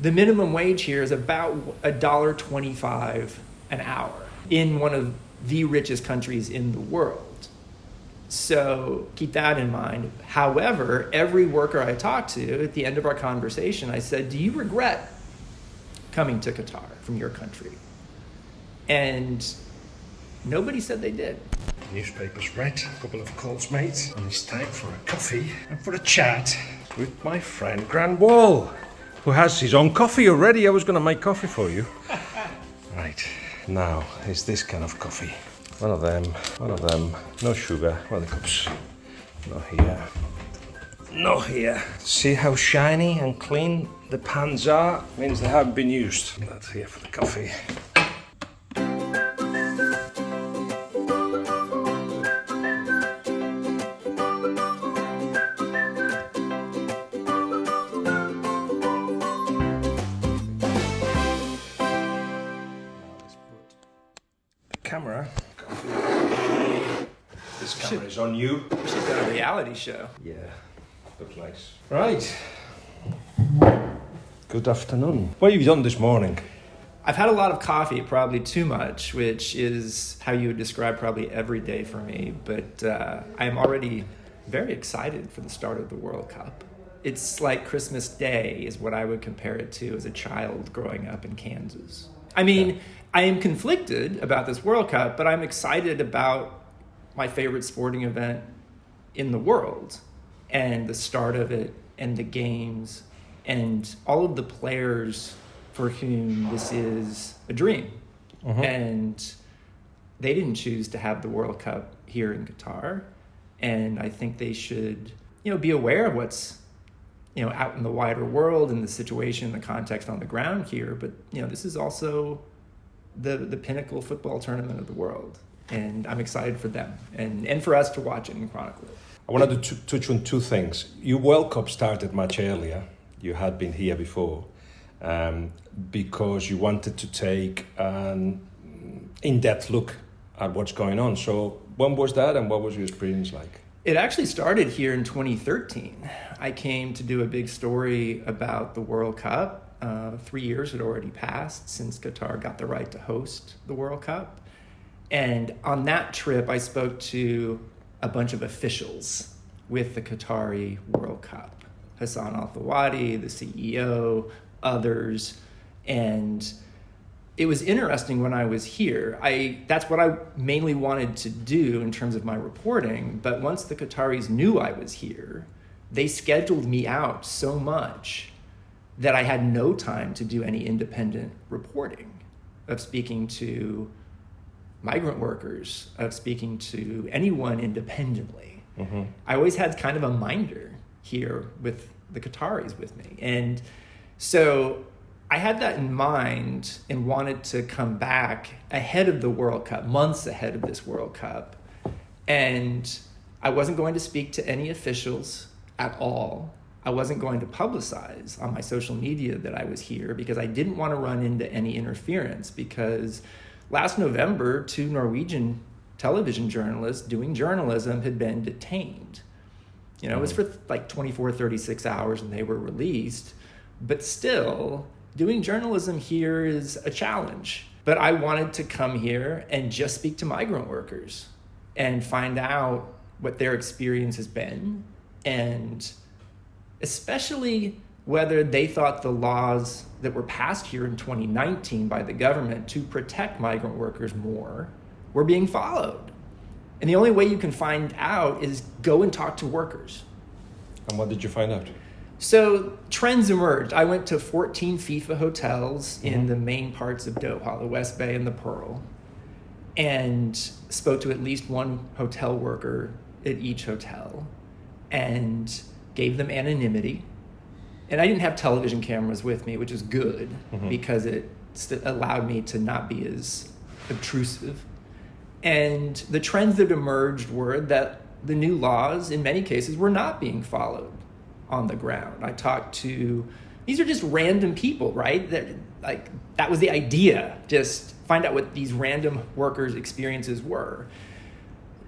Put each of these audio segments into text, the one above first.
The minimum wage here is about $1.25 an hour in one of the richest countries in the world. So keep that in mind. However, every worker I talked to at the end of our conversation, I said, do you regret coming to Qatar from your country? And nobody said they did. Newspaper's read, a couple of calls made, and it's time for a coffee and for a chat with my friend Grant Wahl, who has his own coffee already. I was going to make coffee for you. Right, now is this kind of coffee. One of them, no sugar. Well, the cups, not here. See how shiny and clean the pans are? Means they haven't been used. That's here for the coffee. Camera. This camera is on you. She's got a reality show. Yeah, looks nice. Right. Good afternoon. What have you done this morning? I've had a lot of coffee, probably too much, which is how you would describe probably every day for me. But I'm already very excited for the start of the World Cup. It's like Christmas Day is what I would compare it to as a child growing up in Kansas. I mean, yeah. I am conflicted about this World Cup, but I'm excited about my favorite sporting event in the world and the start of it and the games and all of the players for whom this is a dream. Mm-hmm. And they didn't choose to have the World Cup here in Qatar. And I think they should, be aware of what's, out in the wider world and the situation, the context on the ground here. But, this is also the pinnacle football tournament of the world. And I'm excited for them and for us to watch it and chronicle it. I wanted to touch on two things. Your World Cup started much earlier. You had been here before because you wanted to take an in-depth look at what's going on. So when was that and what was your experience like? It actually started here in 2013. I came to do a big story about the World Cup. 3 years had already passed since Qatar got the right to host the World Cup. And on that trip, I spoke to a bunch of officials with the Qatari World Cup. Hassan Al-Thawadi, the CEO, others. And it was interesting when I was here. That's what I mainly wanted to do in terms of my reporting. But once the Qataris knew I was here, they scheduled me out so much that I had no time to do any independent reporting of speaking to migrant workers, of speaking to anyone independently. Mm-hmm. I always had kind of a minder here with the Qataris with me. And so I had that in mind and wanted to come back ahead of the World Cup, months ahead of this World Cup. And I wasn't going to speak to any officials at all. I wasn't going to publicize on my social media that I was here because I didn't want to run into any interference, because last November, 2 Norwegian television journalists doing journalism had been detained. It was for like 24, 36 hours and they were released. But still, doing journalism here is a challenge. But I wanted to come here and just speak to migrant workers and find out what their experience has been, and especially whether they thought the laws that were passed here in 2019 by the government to protect migrant workers more were being followed. And the only way you can find out is go and talk to workers. And what did you find out? So trends emerged. I went to 14 FIFA hotels in the main parts of Doha, the West Bay and the Pearl, and spoke to at least one hotel worker at each hotel and gave them anonymity. And I didn't have television cameras with me, which is good because it allowed me to not be as obtrusive. And the trends that emerged were that the new laws, in many cases, were not being followed on the ground. I talked to, these are just random people, right? That was the idea, just find out what these random workers' experiences were.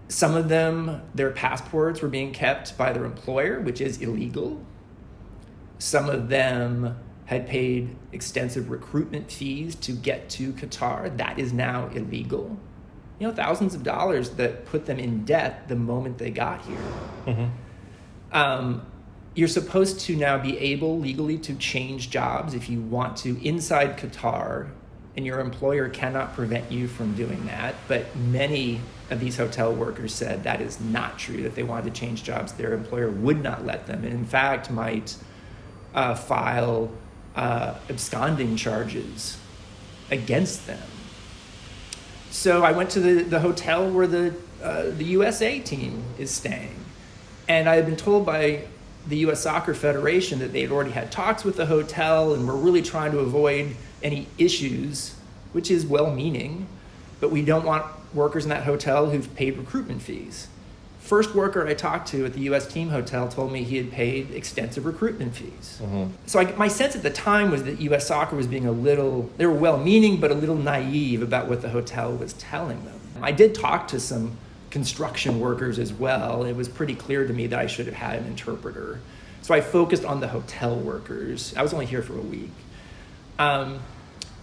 Some of them, their passports were being kept by their employer, which is illegal. Some of them had paid extensive recruitment fees to get to Qatar. That is now illegal. You know, thousands of dollars that put them in debt the moment they got here. You're supposed to now be able legally to change jobs if you want to inside Qatar, and your employer cannot prevent you from doing that. But many of these hotel workers said that is not true, that they wanted to change jobs. Their employer would not let them, and in fact might file absconding charges against them. So I went to the hotel where the USA team is staying, and I had been told by the U.S. Soccer Federation that they had already had talks with the hotel and were really trying to avoid any issues, which is well-meaning, but we don't want workers in that hotel who've paid recruitment fees. First worker I talked to at the U.S. team hotel told me he had paid extensive recruitment fees. So my sense at the time was that U.S. Soccer was being they were well-meaning, but a little naive about what the hotel was telling them. I did talk to some construction workers as well. It was pretty clear to me that I should have had an interpreter. So I focused on the hotel workers. I was only here for a week.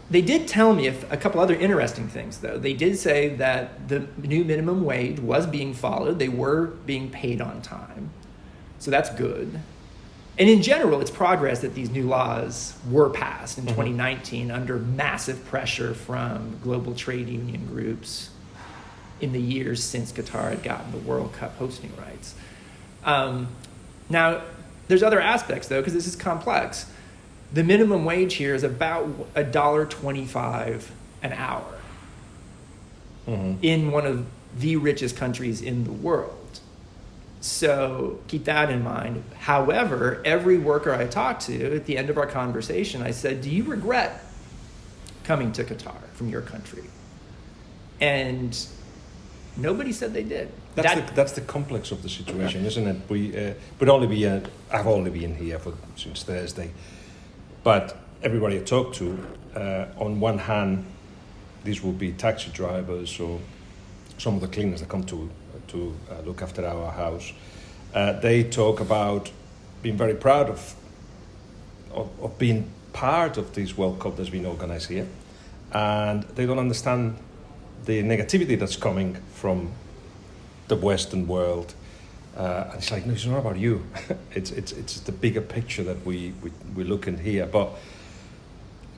They did tell me a couple other interesting things, though. They did say that the new minimum wage was being followed. They were being paid on time. So that's good. And in general, it's progress that these new laws were passed in 2019 under massive pressure from global trade union groups in the years since Qatar had gotten the World Cup hosting rights. Now, there's other aspects, though, because this is complex. The minimum wage here is about $1.25 an hour in one of the richest countries in the world. So keep that in mind. However, every worker I talked to, at the end of our conversation, I said, do you regret coming to Qatar from your country? And nobody said they did. That's the complex of the situation, isn't it? I've only been here since Thursday, but everybody I talked to, on one hand, these will be taxi drivers or some of the cleaners that come to look after our house. They talk about being very proud of being part of this World Cup that's been organised here, and they don't understand the negativity that's coming from the Western world. And it's like, no, it's not about you. it's the bigger picture that we look in here. But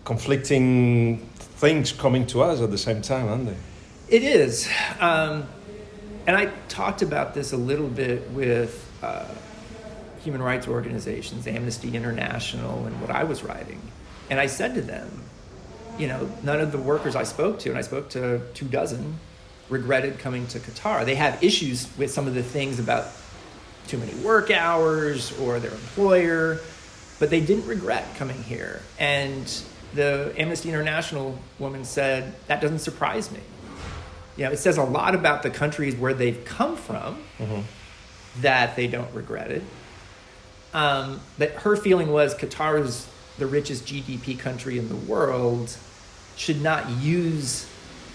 conflicting things coming to us at the same time, aren't they? It is. And I talked about this a little bit with human rights organizations, Amnesty International, and what I was writing. And I said to them, none of the workers I spoke to, and I spoke to 24, regretted coming to Qatar. They have issues with some of the things about too many work hours or their employer, but they didn't regret coming here. And the Amnesty International woman said, that doesn't surprise me. It says a lot about the countries where they've come from that they don't regret it. But her feeling was Qatar is the richest GDP country in the world, should not use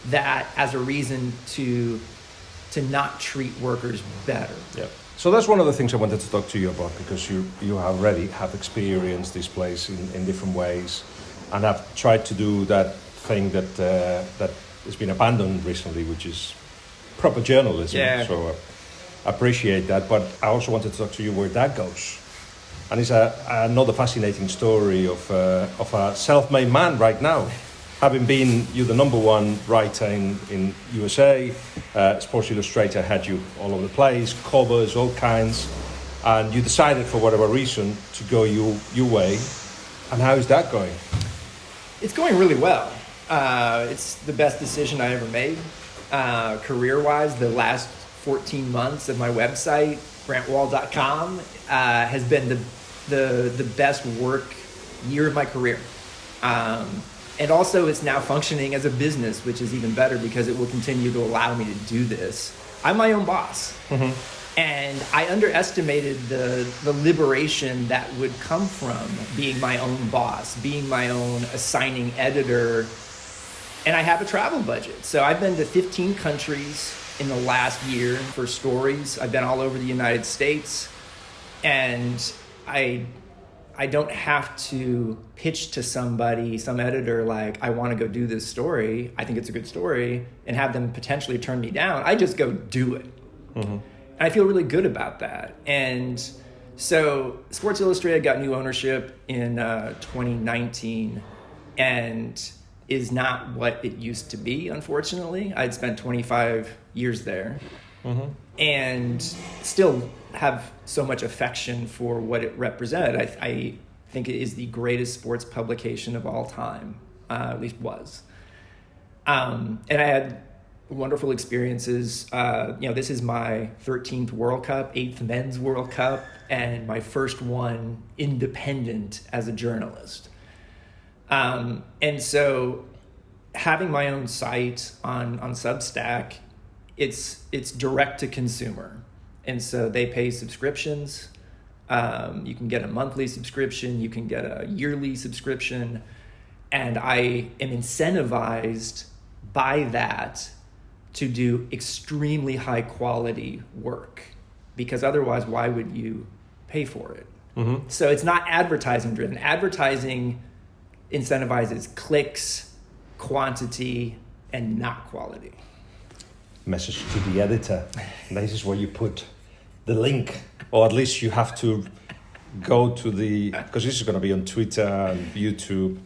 that as a reason to not treat workers better. Yeah. So that's one of the things I wanted to talk to you about, because you already have experienced this place in different ways, and have tried to do that thing that has been abandoned recently, which is proper journalism. Yeah. So I appreciate that, but I also wanted to talk to you where that goes. And it's another fascinating story of a self-made man right now. Having been the number one writer in USA, Sports Illustrator had you all over the place, covers, all kinds, and you decided for whatever reason to go your way. And how is that going? It's going really well. It's the best decision I ever made. Career-wise, the last 14 months of my website, grantwahl.com, has been the best work year of my career. And also it's now functioning as a business, which is even better because it will continue to allow me to do this. I'm my own boss. And I underestimated the liberation that would come from being my own boss, being my own assigning editor. And I have a travel budget. So I've been to 15 countries in the last year for stories. I've been all over the United States. And I I don't have to pitch to somebody, some editor, like, I want to go do this story. I think it's a good story, and have them potentially turn me down. I just go do it. And I feel really good about that. And so Sports Illustrated got new ownership in 2019 and is not what it used to be, unfortunately. I'd spent 25 years there and still have so much affection for what it represented. I think it is the greatest sports publication of all time, at least was. And I had wonderful experiences. This is my 13th World Cup, 8th Men's World Cup, and my first one independent as a journalist. And so having my own site on Substack, it's direct to consumer. And so they pay subscriptions. You can get a monthly subscription, you can get a yearly subscription. And I am incentivized by that to do extremely high quality work, because otherwise, why would you pay for it? So it's not advertising driven. Advertising incentivizes clicks, quantity, and not quality. Message to the editor. This is where you put the link, or at least you have to go to because this is going to be on Twitter and YouTube.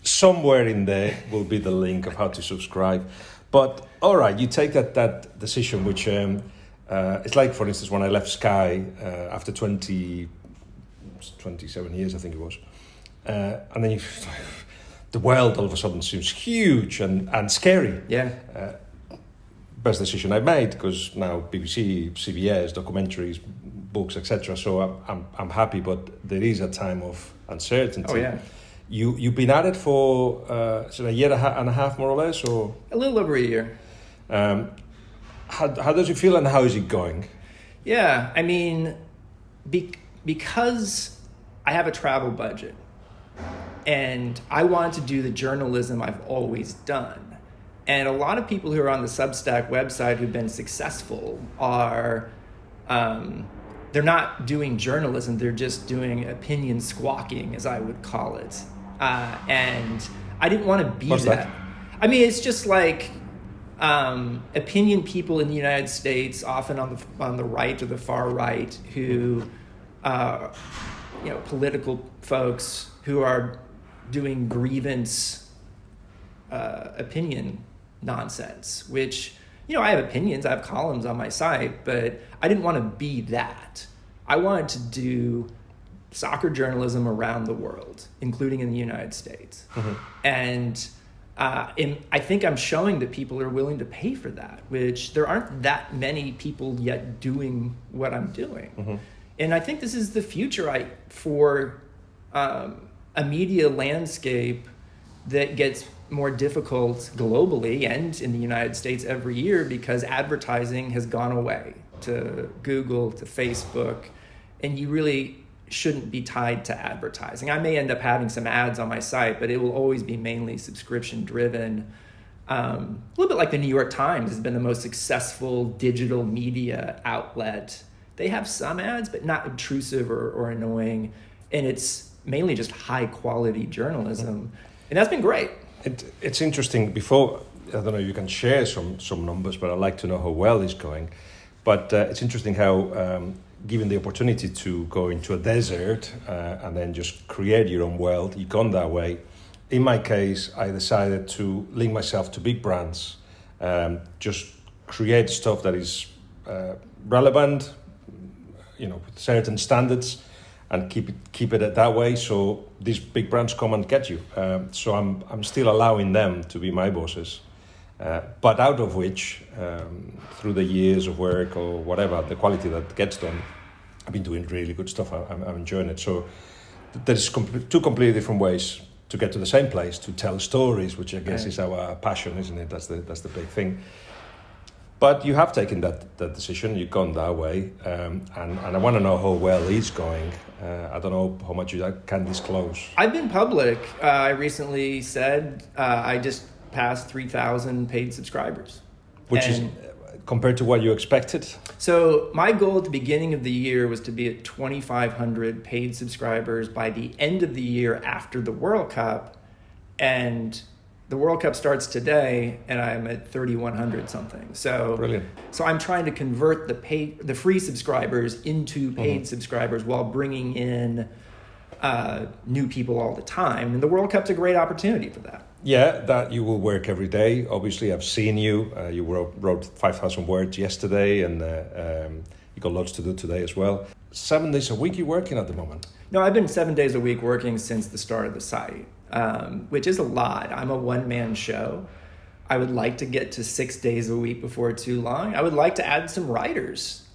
Somewhere in there will be the link of how to subscribe. But all right, you take that decision, which it's like, for instance, when I left Sky after 27 years, I think it was, and then the world all of a sudden seems huge and scary. Yeah. Best decision I made, because now BBC, CBS, documentaries, books, etc. So I'm happy, but there is a time of uncertainty. Oh yeah. You've been at it for a year and a half, more or less, or a little over a year. How does it feel, and how is it going? Yeah, I mean, because I have a travel budget, and I want to do the journalism I've always done. And a lot of people who are on the Substack website who've been successful are, they're not doing journalism, they're just doing opinion squawking, as I would call it. And I didn't want to be that. I mean, it's just like opinion people in the United States, often on the right or the far right, who, political folks who are doing grievance opinion nonsense, which, I have opinions, I have columns on my site, but I didn't want to be that. I wanted to do soccer journalism around the world, including in the United States. And I think I'm showing that people are willing to pay for that, which there aren't that many people yet doing what I'm doing. And I think this is the future for a media landscape that gets more difficult globally and in the United States every year, because advertising has gone away to Google, to Facebook, and you really shouldn't be tied to advertising. I may end up having some ads on my site, but it will always be mainly subscription driven. A little bit like the New York Times has been the most successful digital media outlet. They have some ads, but not obtrusive or annoying. And it's mainly just high quality journalism. And that's been great. It's interesting. Before, I don't know, you can share some numbers, but I'd like to know how well it's going. But it's interesting how, given the opportunity to go into a desert and then just create your own world, you've gone that way. In my case, I decided to link myself to big brands, just create stuff that is relevant, with certain standards, and keep it that way. So these big brands come and get you. So I'm still allowing them to be my bosses, but out of which, through the years of work or whatever, the quality that gets done, I've been doing really good stuff. I'm enjoying it. So there's two completely different ways to get to the same place, to tell stories, which I guess is our passion, isn't it? That's the big thing. But you have taken that decision. You've gone that way, and I want to know how well it's going. I don't know how much you can disclose. I've been public. I recently said I just passed 3,000 paid subscribers. Which is compared to what you expected? So my goal at the beginning of the year was to be at 2,500 paid subscribers by the end of the year after the World Cup. And the World Cup starts today, and I'm at 3,100 something. So Brilliant. So I'm trying to convert the free subscribers into paid subscribers while bringing in new people all the time. And the World Cup's a great opportunity for that. Yeah, that you will work every day. Obviously, I've seen you. You wrote 5,000 words yesterday, and you got lots to do today as well. 7 days a week you're working at the moment? No, I've been 7 days a week working since the start of the site, which is a lot. I'm a one-man show. I would like to get to 6 days a week before too long. I would like to add some writers.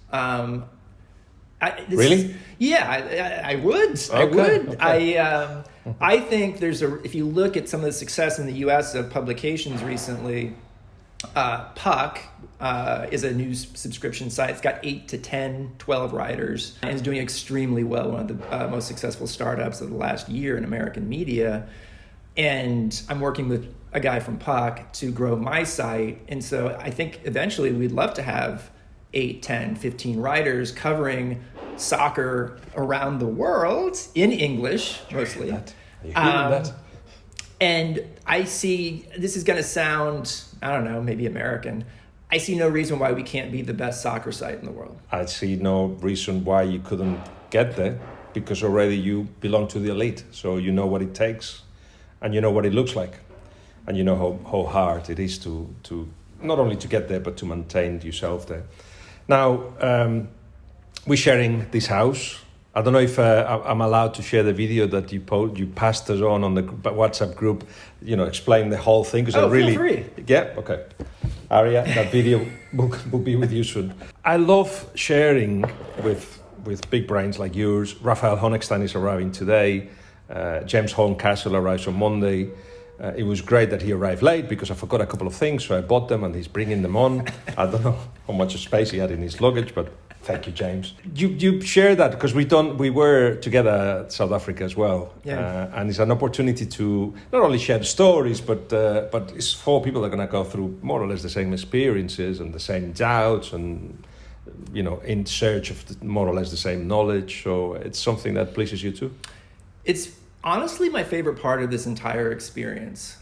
Really? I would. Okay, I would. okay. I think if you look at some of the success in the U.S. of publications recently, Puck is a news subscription site. It's got 8 to 10, 12 writers and is doing extremely well. One of the most successful startups of the last year in American media. And I'm working with a guy from Puck to grow my site. And so I think eventually we'd love to have 8, 10, 15 writers covering soccer around the world in English, mostly. Are you hearing that? And I see, this is going to sound, I don't know, maybe American. I see no reason why we can't be the best soccer site in the world. I see no reason why you couldn't get there, because already you belong to the elite. So you know what it takes, and you know what it looks like, and you know how hard it is to not only to get there, but to maintain yourself there. Now, we're sharing this house. I don't know if I'm allowed to share the video that you passed us on the WhatsApp group, explain the whole thing. Feel free. Yeah, okay. Aria, that video will be with you soon. I love sharing with big brains like yours. Raphael Honigstein is arriving today. James Horncastle arrives on Monday. It was great that he arrived late because I forgot a couple of things, so I bought them and he's bringing them on. I don't know how much space he had in his luggage, but thank you, James. You share that because we were together at South Africa as well, and it's an opportunity to not only share stories, but it's for people that are going to go through more or less the same experiences and the same doubts, and in search of more or less the same knowledge. So it's something that pleases you too. It's honestly my favorite part of this entire experience.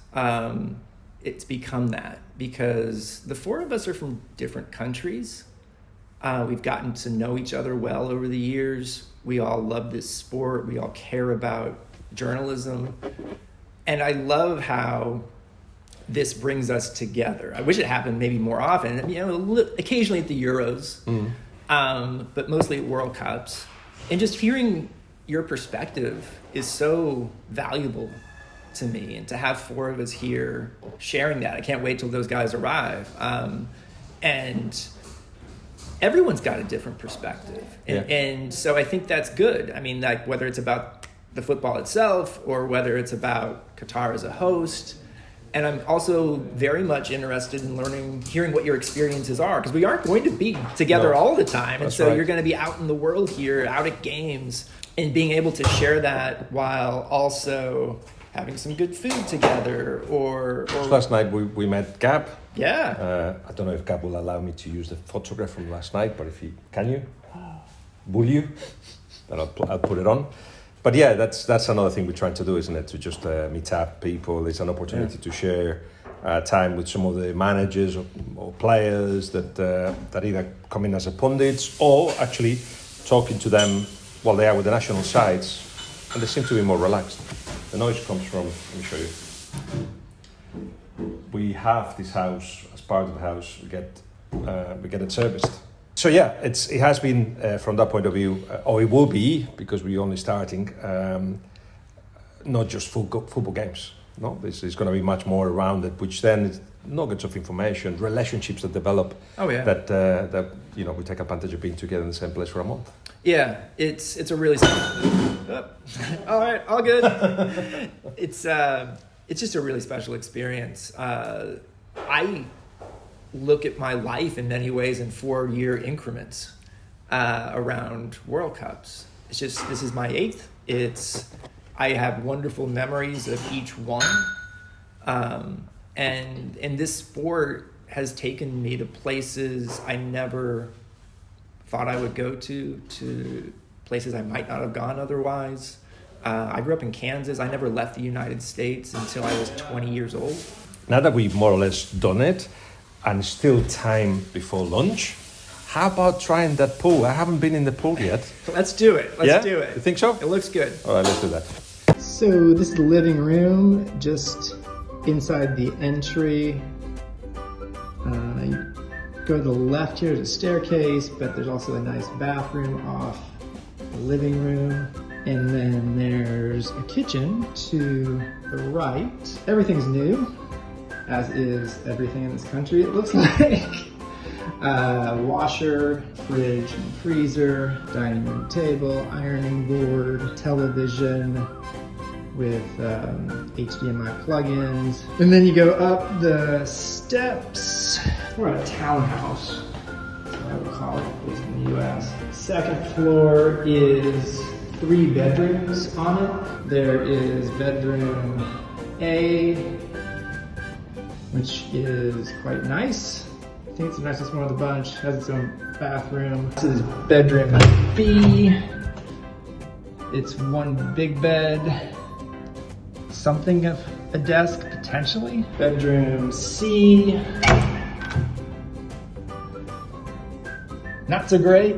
It's become that because the four of us are from different countries. We've gotten to know each other well over the years. We all love this sport. We all care about journalism. And I love how this brings us together. I wish it happened maybe more often, occasionally at the Euros, but mostly at World Cups. And just hearing your perspective is so valuable to me. And to have four of us here sharing that, I can't wait till those guys arrive. And everyone's got a different perspective. And so I think that's good. I mean, like whether it's about the football itself or whether it's about Qatar as a host. And I'm also very much interested in hearing what your experiences are, because we aren't going to be together all the time. And so you're going to be out in the world here, out at games, and being able to share that while also having some good food together or last night we met Gab. Yeah. I don't know if Gab will allow me to use the photograph from last night, but can you? Will you? Then I'll put it on. But yeah, that's another thing we're trying to do, isn't it? To just meet up people. It's an opportunity to share time with some of the managers or players that either come in as a pundits or actually talking to them while they are with the national sides, and they seem to be more relaxed. The noise comes from, let me show you. We have this house, as part of the house, we get it serviced. So yeah, it has been, from that point of view, or it will be, because we're only starting, not just football games. No, this is going to be much more around it, which then is nuggets of information, relationships that develop. Oh yeah. That we take advantage of being together in the same place for a month. Yeah, it's a really all right, all good. It's just a really special experience. I look at my life in many ways in 4-year increments around World Cups. It's just, this is my 8th. I have wonderful memories of each one. And this sport has taken me to places I never thought I would go to places I might not have gone otherwise. I grew up in Kansas. I never left the United States until I was 20 years old. Now that we've more or less done it, and still time before lunch, how about trying that pool? I haven't been in the pool yet. Let's do it. Let's do it. You think so? It looks good. All right, let's do that. So this is the living room, just inside the entry. You go to the left here, there's a staircase, but there's also a nice bathroom off the living room. And then there's a kitchen to the right. Everything's new, as is everything in this country, it looks like. Washer, fridge and freezer, dining room table, ironing board, television with HDMI plugins. And then you go up the steps. We're at a townhouse, that's what I would call it, at least in the US. Second floor is 3 bedrooms on it. There is bedroom A, which is quite nice. I think it's the nicest one of the bunch. Has its own bathroom. This is bedroom B. It's 1 big bed, something of a desk potentially. Bedroom C. Not so great.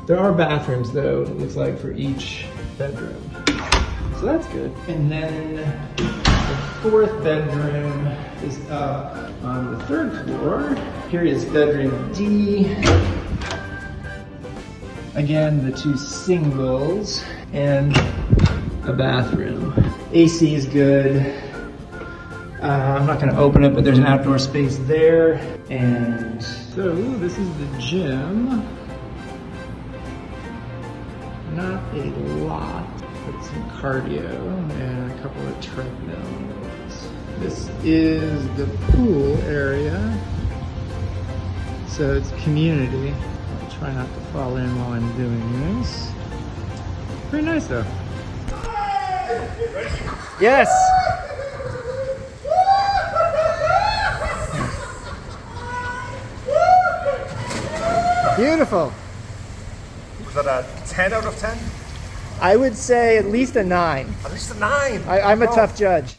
There are bathrooms though, it looks like, for each bedroom. So that's good. And then the 4th bedroom is up on the 3rd floor. Here is bedroom D. Again, the 2 singles and a bathroom. AC is good. I'm not gonna open it, but there's an outdoor space there. And so this is the gym. Not a lot, but some cardio and a couple of treadmills. This is the pool area. So it's community. I'll try not to fall in while I'm doing this. Pretty nice though. Yes! Beautiful. Was that a 10 out of 10? I would say at least a 9. At least a 9. I'm a tough judge.